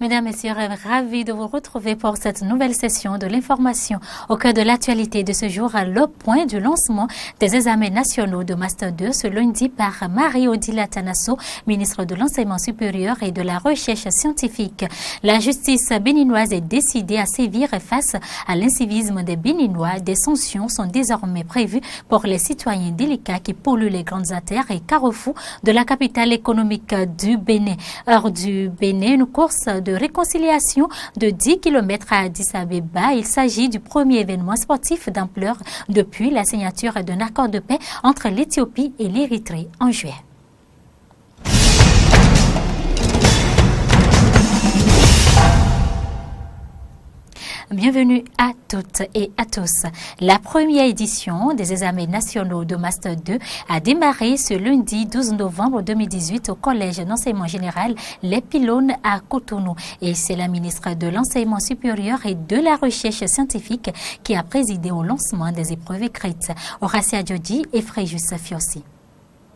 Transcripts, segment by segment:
Mesdames, Messieurs, ravi de vous retrouver pour cette nouvelle session de l'information. Au cœur de l'actualité de ce jour, le point du lancement des examens nationaux de Master 2 ce lundi par Marie-Odile Tanasso, ministre de l'Enseignement supérieur et de la Recherche scientifique. La justice béninoise est décidée à sévir face à l'incivisme des Béninois. Des sanctions sont désormais prévues pour les citoyens délicats qui polluent les grandes artères et carrefours de la capitale économique du Bénin. Hors du Bénin, une course de réconciliation de 10 km à Addis Abeba. Il s'agit du premier événement sportif d'ampleur depuis la signature d'un accord de paix entre l'Éthiopie et l'Érythrée en juillet. Bienvenue à toutes et à tous. La première édition des examens nationaux de Master 2 a démarré ce lundi 12 novembre 2018 au Collège d'enseignement général Les Pylones à Cotonou. Et c'est la ministre de l'Enseignement supérieur et de la Recherche scientifique qui a présidé au lancement des épreuves écrites. Horacia Djodji et Fréjus Fiossi.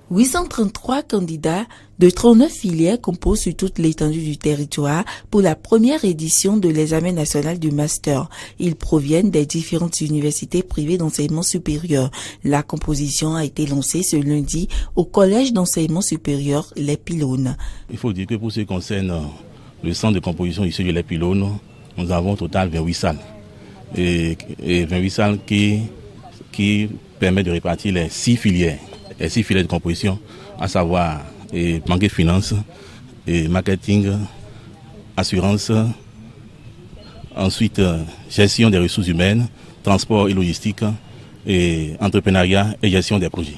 833 candidats de 39 filières composent sur toute l'étendue du territoire pour la première édition de l'examen national du Master. Ils proviennent des différentes universités privées d'enseignement supérieur. La composition a été lancée ce lundi au Collège d'enseignement supérieur Les Pylones. Il faut dire que pour ce qui concerne le centre de composition ici de Les Pylones, nous avons au total 28 salles. Et 28 salles qui permettent de répartir les 6 filières. Les 6 filières de composition, à savoir banque et finance, et marketing, assurance, ensuite gestion des ressources humaines, transport et logistique, et entrepreneuriat et gestion des projets.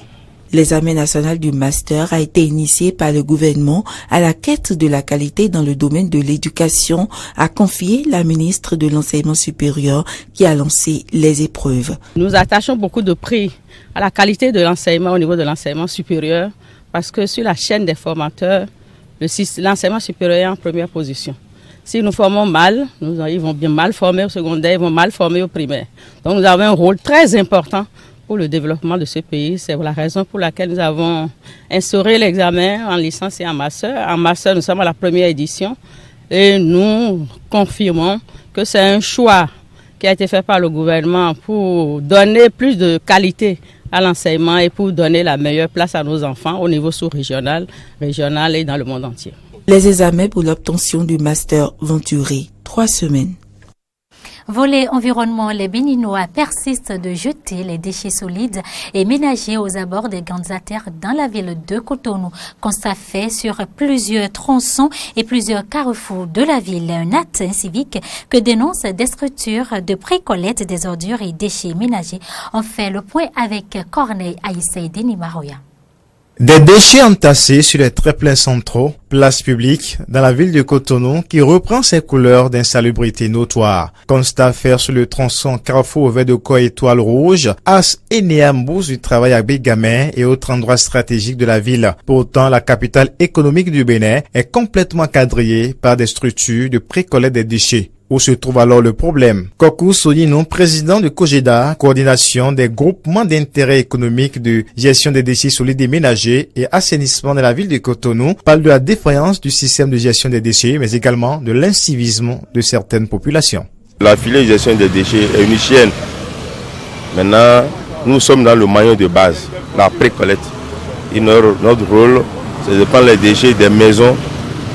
L'examen national du Master a été initié par le gouvernement à la quête de la qualité dans le domaine de l'éducation, a confié la ministre de l'Enseignement supérieur qui a lancé les épreuves. Nous attachons beaucoup de prix à la qualité de l'enseignement au niveau de l'enseignement supérieur parce que sur la chaîne des formateurs, l'enseignement supérieur est en première position. Si nous formons mal, ils vont bien mal former au secondaire, ils vont mal former au primaire. Donc nous avons un rôle très important pour le développement de ce pays. C'est la raison pour laquelle nous avons instauré l'examen en licence et en master. En master, nous sommes à la première édition et nous confirmons que c'est un choix qui a été fait par le gouvernement pour donner plus de qualité à l'enseignement et pour donner la meilleure place à nos enfants au niveau sous-régional, régional et dans le monde entier. Les examens pour l'obtention du master vont durer 3 semaines. Volet environnement, les Béninois persistent de jeter les déchets solides et ménagers aux abords des grandes artères dans la ville de Cotonou. Constat fait sur plusieurs tronçons et plusieurs carrefours de la ville. Un acte civique que dénoncent des structures de pré-collecte des ordures et déchets ménagers. On fait le point avec Corneille Aïssa et Denis Maroya. Des déchets entassés sur les tréplins centraux, places publiques, dans la ville de Cotonou qui reprend ses couleurs d'insalubrité notoire. Constat faire sur le tronçon Carrefour au vert de corps étoile rouge, As et Néambous du travail à Bégamin et autres endroits stratégiques de la ville. Pourtant, la capitale économique du Bénin est complètement quadrillée par des structures de pré-collecte des déchets. Où se trouve alors le problème? Kokou Soyino, président de COGEDA, coordination des groupements d'intérêt économique de gestion des déchets solides et ménagers et assainissement de la ville de Cotonou, parle de la défaillance du système de gestion des déchets, mais également de l'incivisme de certaines populations. La filière de gestion des déchets est une chaîne. Maintenant, nous sommes dans le maillon de base, la pré-collecte. Et notre rôle, c'est de prendre les déchets des maisons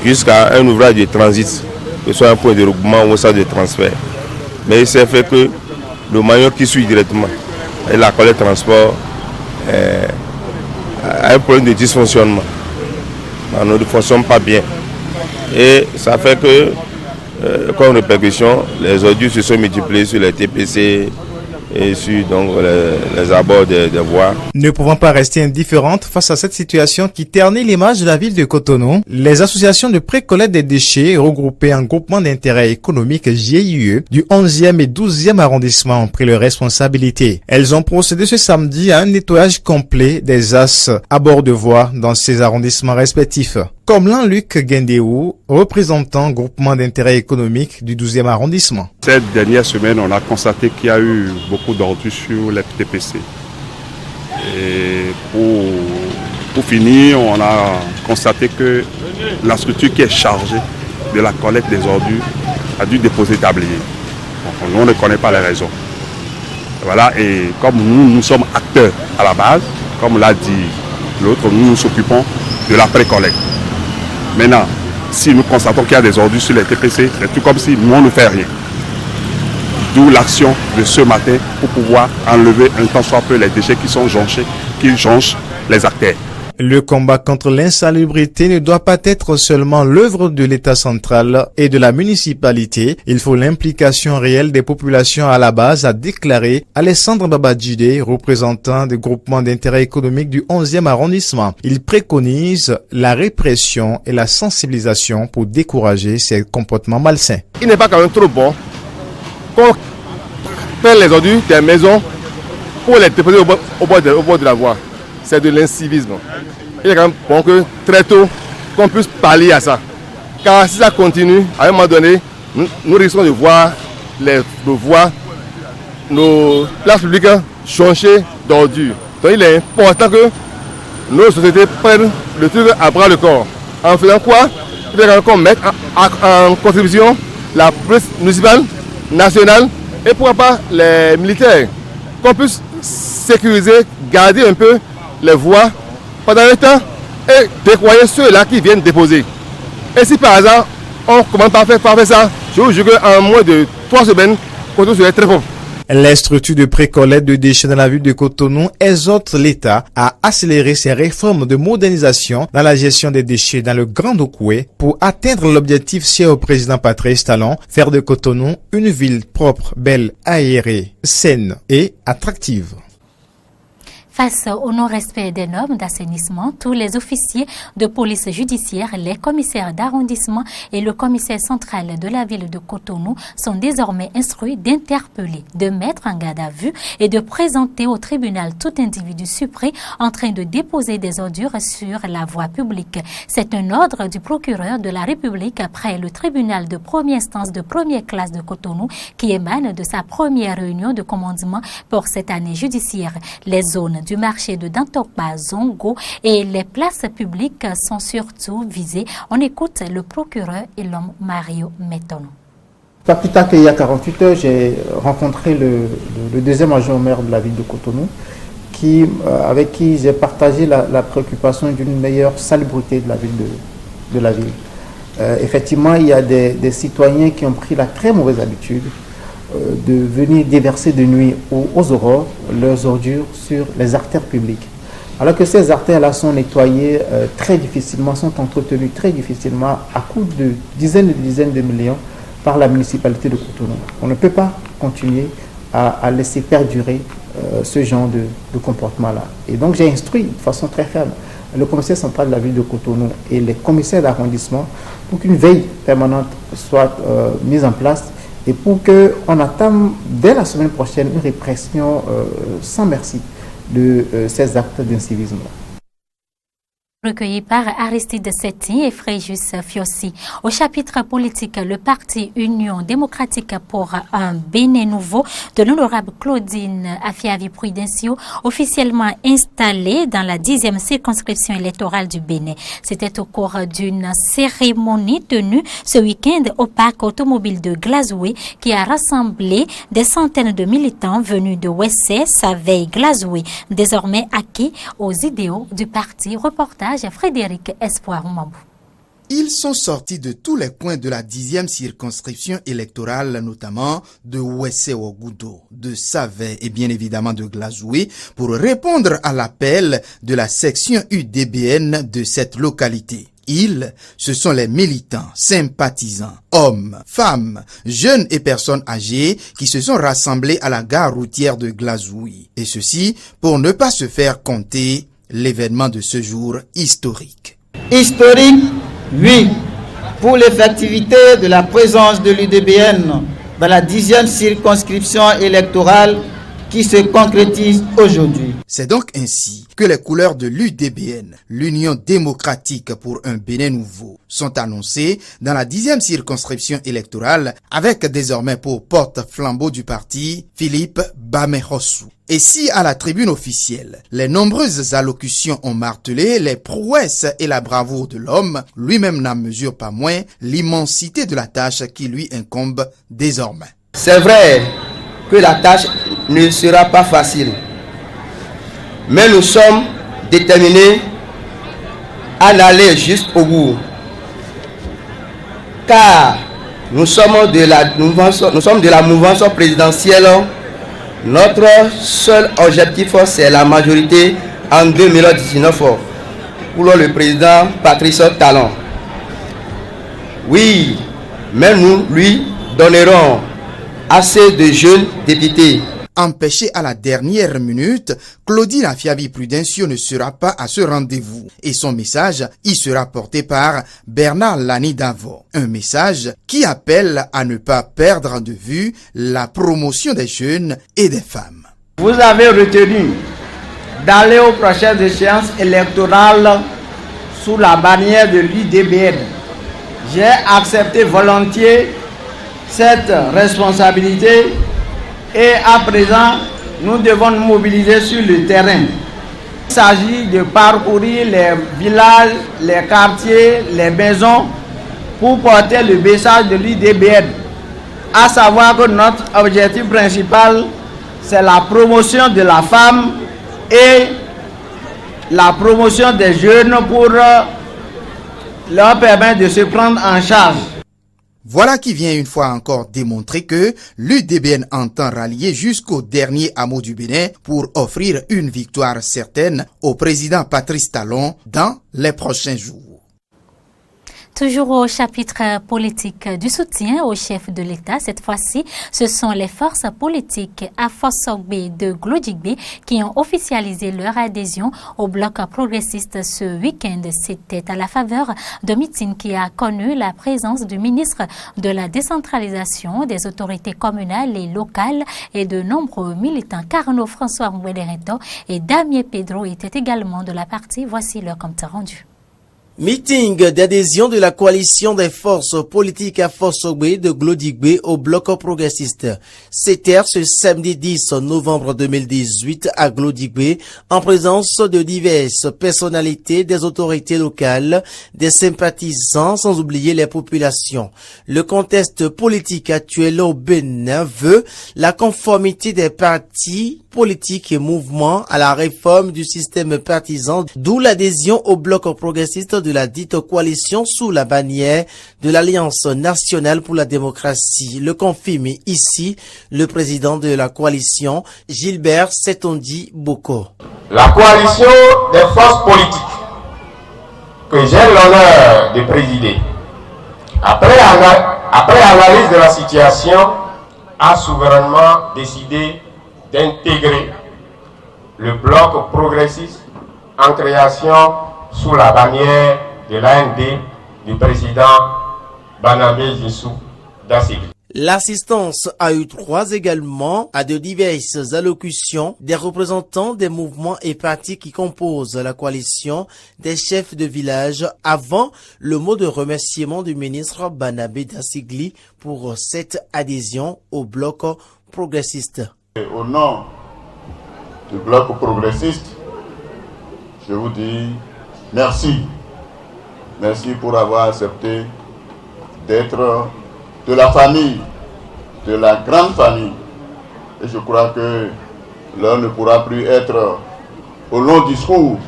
jusqu'à un ouvrage de transit, que ce soit un point de regroupement ou un centre de transfert. Mais il s'est fait que le maillon qui suit directement, et la collecte transport, a un problème de dysfonctionnement. Nous ne fonctionnons pas bien. Et ça fait que, comme répercussion, les ordures se sont multipliées sur les TPC et sur donc, les abords des voies. Ne pouvant pas rester indifférentes face à cette situation qui ternit l'image de la ville de Cotonou, les associations de pré-collecte des déchets regroupées en groupement d'intérêt économique GIE du 11e et 12e arrondissement ont pris leurs responsabilités. Elles ont procédé ce samedi à un nettoyage complet des as à bord de voies dans ces arrondissements respectifs. Comme Jean-Luc Gendéou, représentant groupement d'intérêt économique du 12e arrondissement. Cette dernière semaine, on a constaté qu'il y a eu beaucoup d'ordures sur les TPC. Et pour finir, on a constaté que la structure qui est chargée de la collecte des ordures a dû déposer tablier. On ne connaît pas les raisons. Voilà, et comme nous sommes acteurs à la base, comme l'a dit l'autre, nous nous occupons de la pré-collecte. Maintenant, si nous constatons qu'il y a des ordures sur les TPC, c'est tout comme si nous on ne fait rien. D'où l'action de ce matin pour pouvoir enlever un tant soit peu les déchets qui sont jonchés, qui jonchent les artères. Le combat contre l'insalubrité ne doit pas être seulement l'œuvre de l'État central et de la municipalité. Il faut l'implication réelle des populations à la base, a déclaré Alessandre Babadjide, représentant des groupements d'intérêt économique du 11e arrondissement. Il préconise la répression et la sensibilisation pour décourager ces comportements malsains. Il n'est pas quand même trop bon qu'on prenne les ordures des maisons pour les déposer au bord de la voie. C'est de l'incivisme. Il est quand même bon que très tôt, qu'on puisse parler à ça. Car si ça continue, à un moment donné, nous risquons de voir nos places publiques jonchées d'ordures. Donc il est important que nos sociétés prennent le truc à bras le corps. En faisant quoi? Il faut qu'on mette en contribution la police municipale, nationale et pourquoi pas les militaires. Qu'on puisse sécuriser, garder un peu les voies pendant le temps et déployer ceux-là qui viennent déposer. Et si par hasard, on commence par faire ça, je vous jure qu'en moins de 3 semaines, Cotonou serait très propre. Les structures de pré-collecte de déchets dans la ville de Cotonou exhortent l'État à accélérer ses réformes de modernisation dans la gestion des déchets dans le Grand Okoué pour atteindre l'objectif cher au président Patrice Talon, faire de Cotonou une ville propre, belle, aérée, saine et attractive. Face au non-respect des normes d'assainissement, tous les officiers de police judiciaire, les commissaires d'arrondissement et le commissaire central de la ville de Cotonou sont désormais instruits d'interpeller, de mettre en garde à vue et de présenter au tribunal tout individu surpris en train de déposer des ordures sur la voie publique. C'est un ordre du procureur de la République après le tribunal de première instance de première classe de Cotonou qui émane de sa première réunion de commandement pour cette année judiciaire. Les zones du marché de Dantokba, Zongo et les places publiques sont surtout visées. On écoute le procureur et l'homme Mario Metono. Pas plus tard qu'il y a 48 heures, j'ai rencontré le deuxième adjoint maire de la ville de Cotonou avec qui j'ai partagé la préoccupation d'une meilleure salubrité de la ville. Effectivement, il y a des citoyens qui ont pris la très mauvaise habitude de venir déverser de nuit aux aurores leurs ordures sur les artères publiques. Alors que ces artères-là sont nettoyées très difficilement, sont entretenues très difficilement à coût de dizaines de millions par la municipalité de Cotonou. On ne peut pas continuer à laisser perdurer ce genre de comportement-là. Et donc j'ai instruit de façon très ferme le commissaire central de la ville de Cotonou et les commissaires d'arrondissement pour qu'une veille permanente soit mise en place et pour qu'on attame dès la semaine prochaine une répression sans merci de ces actes d'incivisme. Recueilli par Aristide Setti et Fréjus Fiossi. Au chapitre politique, le parti Union démocratique pour un Bénin nouveau de l'honorable Claudine Afiavi-Prudencio, officiellement installé dans la 10e circonscription électorale du Bénin. C'était au cours d'une cérémonie tenue ce week-end au parc automobile de Glazoué qui a rassemblé des centaines de militants venus de Wessé, Saveille, Glazoué, désormais acquis aux idéaux du parti. Reportage Frédéric Espoir Mambou. Ils sont sortis de tous les coins de la 10e circonscription électorale, notamment de Wessé-Ouagoudo, de Saveille et bien évidemment de Glazoué, pour répondre à l'appel de la section UDBN de cette localité. Ils, ce sont les militants, sympathisants, hommes, femmes, jeunes et personnes âgées qui se sont rassemblés à la gare routière de Glazoué. Et ceci pour ne pas se faire compter l'événement de ce jour historique. Historique, oui, pour l'effectivité de la présence de l'UDBN dans la 10e circonscription électorale qui se concrétise aujourd'hui. C'est donc ainsi que les couleurs de l'UDBN, l'Union démocratique pour un Bénin nouveau, sont annoncées dans la 10e circonscription électorale avec désormais pour porte-flambeau du parti Philippe Bamehossou. Et si à la tribune officielle, les nombreuses allocutions ont martelé les prouesses et la bravoure de l'homme, lui-même n'en mesure pas moins l'immensité de la tâche qui lui incombe désormais. C'est vrai que la tâche ne sera pas facile, mais nous sommes déterminés à aller jusqu'au bout, car nous sommes de la mouvance présidentielle. Notre seul objectif, c'est la majorité en 2019 pour le président Patrice Talon. Oui, mais nous lui donnerons assez de jeunes députés. Empêchée à la dernière minute, Claudine Afiabi Prudencio ne sera pas à ce rendez-vous et son message y sera porté par Bernard Lani Davo. Un message qui appelle à ne pas perdre de vue la promotion des jeunes et des femmes. Vous avez retenu d'aller aux prochaines échéances électorales sous la bannière de l'UDBN. J'ai accepté volontiers cette responsabilité. Et à présent, nous devons nous mobiliser sur le terrain. Il s'agit de parcourir les villages, les quartiers, les maisons pour porter le message de l'UDBN. À savoir que notre objectif principal, c'est la promotion de la femme et la promotion des jeunes pour leur permettre de se prendre en charge. Voilà qui vient une fois encore démontrer que l'UDBN entend rallier jusqu'au dernier hameau du Bénin pour offrir une victoire certaine au président Patrice Talon dans les prochains jours. Toujours au chapitre politique du soutien au chef de l'État, cette fois-ci, ce sont les forces politiques Afosogbe de Glodigbe qui ont officialisé leur adhésion au bloc progressiste ce week-end. C'était à la faveur de meeting qui a connu la présence du ministre de la décentralisation, des autorités communales et locales et de nombreux militants. Carnot François Mwedereto et Damien Pedro étaient également de la partie. Voici leur compte rendu. Meeting d'adhésion de la coalition des forces politiques Afosogbe de Glodigbe au bloc progressiste. C'était ce samedi 10 novembre 2018 à Glodigbe en présence de diverses personnalités des autorités locales, des sympathisants sans oublier les populations. Le contexte politique actuel au Bénin veut la conformité des partis politiques et mouvements à la réforme du système partisan, d'où l'adhésion au bloc progressiste de la dite coalition sous la bannière de l'Alliance nationale pour la démocratie. Le confirme ici le président de la coalition, Gilbert Setondi Boko. La coalition des forces politiques que j'ai l'honneur de présider, après analyse de la situation, a souverainement décidé d'intégrer le bloc progressiste en création sous la bannière de l'AND du président Banabé Jissou Dassigli. L'assistance a eu droit également à de diverses allocutions des représentants des mouvements et partis qui composent la coalition, des chefs de village, avant le mot de remerciement du ministre Banabé Dassigli pour cette adhésion au bloc progressiste. Au nom du bloc progressiste, je vous dis merci. Merci pour avoir accepté d'être de la famille, de la grande famille. Et je crois que l'heure ne pourra plus être au long discours.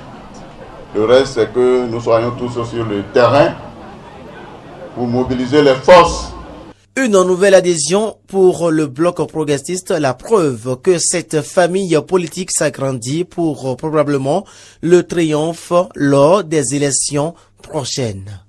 Le reste, c'est que nous soyons tous sur le terrain pour mobiliser les forces. Une nouvelle adhésion pour le bloc progressiste, la preuve que cette famille politique s'agrandit pour probablement le triomphe lors des élections prochaines.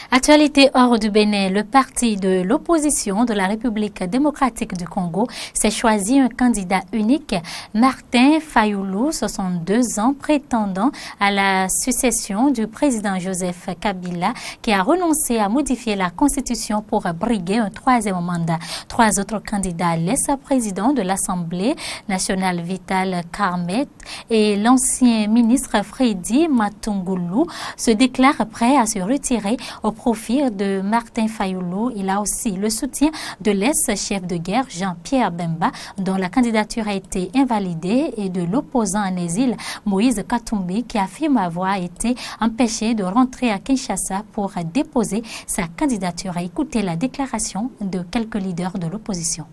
Actualité hors du Bénin, le parti de l'opposition de la République démocratique du Congo s'est choisi un candidat unique, Martin Fayoulou, 62 ans, prétendant à la succession du président Joseph Kabila, qui a renoncé à modifier la constitution pour briguer un troisième mandat. 3 autres candidats, l'ex-président de l'Assemblée nationale Vital Kamerhe et l'ancien ministre Freddy Matungoulou, se déclarent prêts à se retirer au profit de Martin Fayoulou. Il a aussi le soutien de l'ex-chef de guerre Jean-Pierre Bemba, dont la candidature a été invalidée, et de l'opposant en exil Moïse Katumbi, qui affirme avoir été empêché de rentrer à Kinshasa pour déposer sa candidature. Écoutez la déclaration de quelques leaders de l'opposition.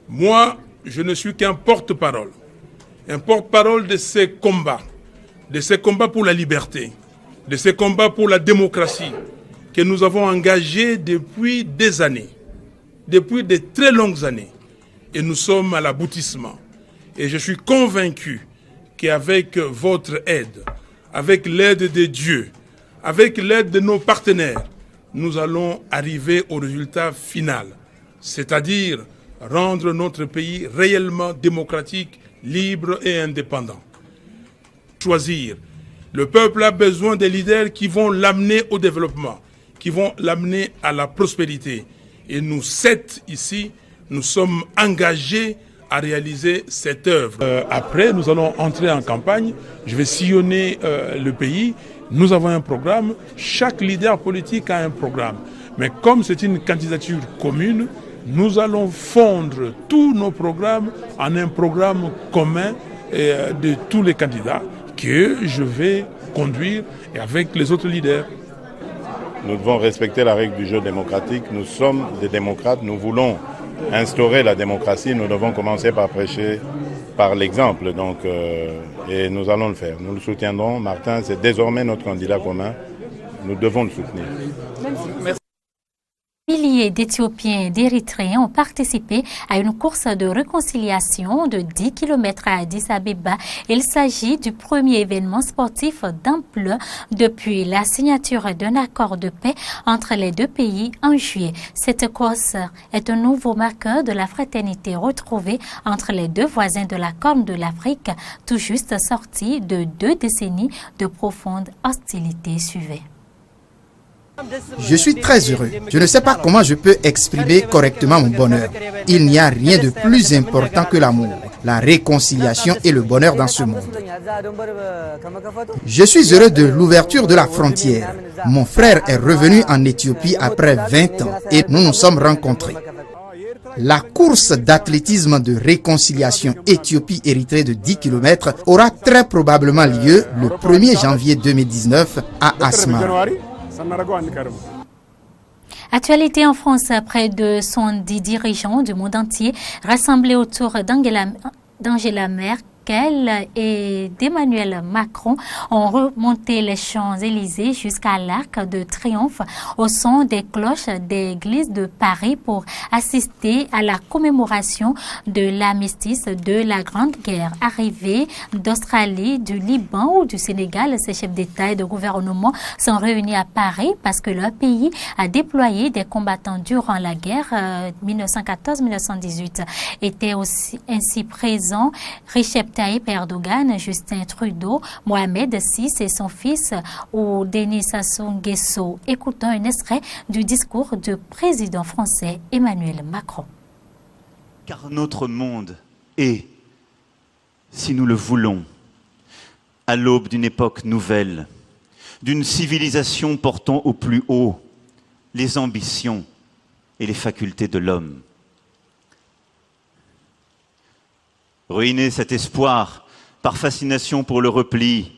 Moi, je ne suis qu'un porte-parole de ces combats pour la liberté, de ces combats pour la démocratie que nous avons engagés depuis des années, depuis de très longues années. Et nous sommes à l'aboutissement. Et je suis convaincu qu'avec votre aide, avec l'aide de Dieu, avec l'aide de nos partenaires, nous allons arriver au résultat final, c'est-à-dire rendre notre pays réellement démocratique, libre et indépendant. Choisir. Le peuple a besoin des leaders qui vont l'amener au développement, qui vont l'amener à la prospérité. Et nous 7 ici, nous sommes engagés à réaliser cette œuvre. Après, nous allons entrer en campagne. Je vais sillonner le pays. Nous avons un programme. Chaque leader politique a un programme. Mais comme c'est une candidature commune, nous allons fondre tous nos programmes en un programme commun de tous les candidats que je vais conduire et avec les autres leaders. Nous devons respecter la règle du jeu démocratique. Nous sommes des démocrates. Nous voulons instaurer la démocratie. Nous devons commencer par prêcher par l'exemple. Et nous allons le faire. Nous le soutiendrons. Martin, c'est désormais notre candidat commun. Nous devons le soutenir. Merci. Milliers d'Éthiopiens et d'Érythréens ont participé à une course de réconciliation de 10 km à Addis Abeba. Il s'agit du premier événement sportif d'ampleur depuis la signature d'un accord de paix entre les deux pays en juillet. Cette course est un nouveau marqueur de la fraternité retrouvée entre les deux voisins de la Corne de l'Afrique, tout juste sortis de 2 décennies de profondes hostilités suivies. Je suis très heureux. Je ne sais pas comment je peux exprimer correctement mon bonheur. Il n'y a rien de plus important que l'amour, la réconciliation et le bonheur dans ce monde. Je suis heureux de l'ouverture de la frontière. Mon frère est revenu en Éthiopie après 20 ans et nous nous sommes rencontrés. La course d'athlétisme de réconciliation Éthiopie-Érythrée de 10 km aura très probablement lieu le 1er janvier 2019 à Asmara. Actualité en France, près de 110 dirigeants du monde entier rassemblés autour d'Angela Merkel et d'Emmanuel Macron ont remonté les Champs-Élysées jusqu'à l'Arc de Triomphe au son des cloches d'église de Paris pour assister à la commémoration de l'armistice de la Grande Guerre. Arrivés d'Australie, du Liban ou du Sénégal, ces chefs d'État et de gouvernement sont réunis à Paris parce que leur pays a déployé des combattants durant la guerre 1914-1918. Étaient aussi ainsi présents Recep Tayyip Erdogan, Justin Trudeau, Mohamed VI et son fils ou Denis Sassou Nguesso. Écoutons un extrait du discours du président français Emmanuel Macron. Car notre monde est, si nous le voulons, à l'aube d'une époque nouvelle, d'une civilisation portant au plus haut les ambitions et les facultés de l'homme. Ruiner cet espoir par fascination pour le repli,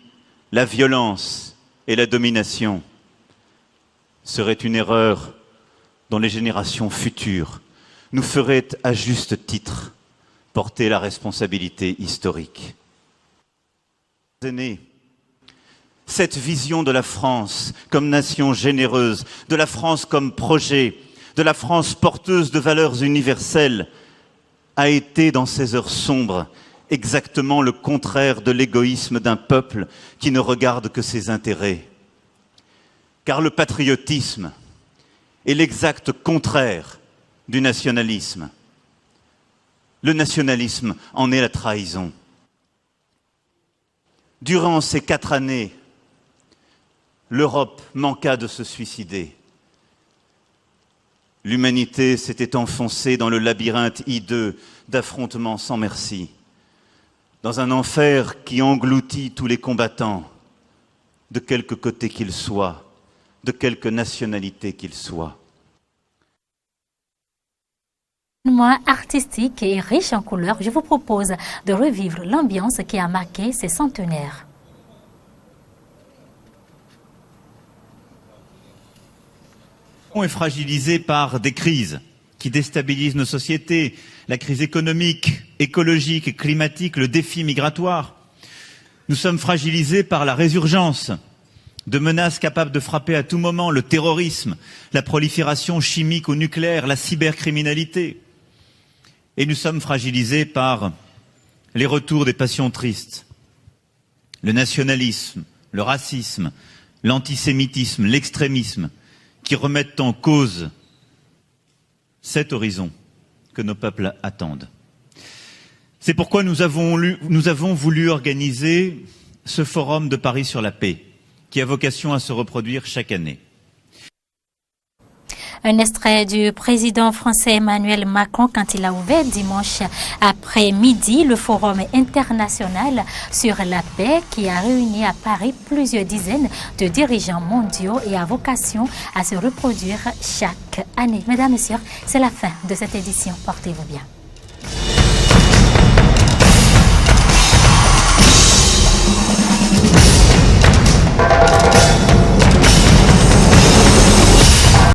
la violence et la domination serait une erreur dont les générations futures nous feraient à juste titre porter la responsabilité historique. Cette vision de la France comme nation généreuse, de la France comme projet, de la France porteuse de valeurs universelles a été dans ces heures sombres exactement le contraire de l'égoïsme d'un peuple qui ne regarde que ses intérêts. car le patriotisme est l'exact contraire du nationalisme. Le nationalisme en est la trahison. Durant ces 4 années, l'Europe manqua de se suicider. L'humanité s'était enfoncée dans le labyrinthe hideux d'affrontements sans merci, dans un enfer qui engloutit tous les combattants, de quelque côté qu'ils soient, de quelque nationalité qu'ils soient. Mois artistique et riche en couleurs, je vous propose de revivre l'ambiance qui a marqué ces centenaires. On est fragilisé par des crises qui déstabilisent nos sociétés, la crise économique, écologique et climatique, le défi migratoire. Nous sommes fragilisés par la résurgence de menaces capables de frapper à tout moment, le terrorisme, la prolifération chimique ou nucléaire, la cybercriminalité. Et nous sommes fragilisés par les retours des passions tristes, le nationalisme, le racisme, l'antisémitisme, l'extrémisme, qui remettent en cause cet horizon que nos peuples attendent. C'est pourquoi nous avons voulu organiser ce forum de Paris sur la paix, qui a vocation à se reproduire chaque année. Un extrait du président français Emmanuel Macron quand il a ouvert dimanche après-midi le forum international sur la paix qui a réuni à Paris plusieurs dizaines de dirigeants mondiaux et a vocation à se reproduire chaque année. Mesdames et messieurs, c'est la fin de cette édition. Portez-vous bien.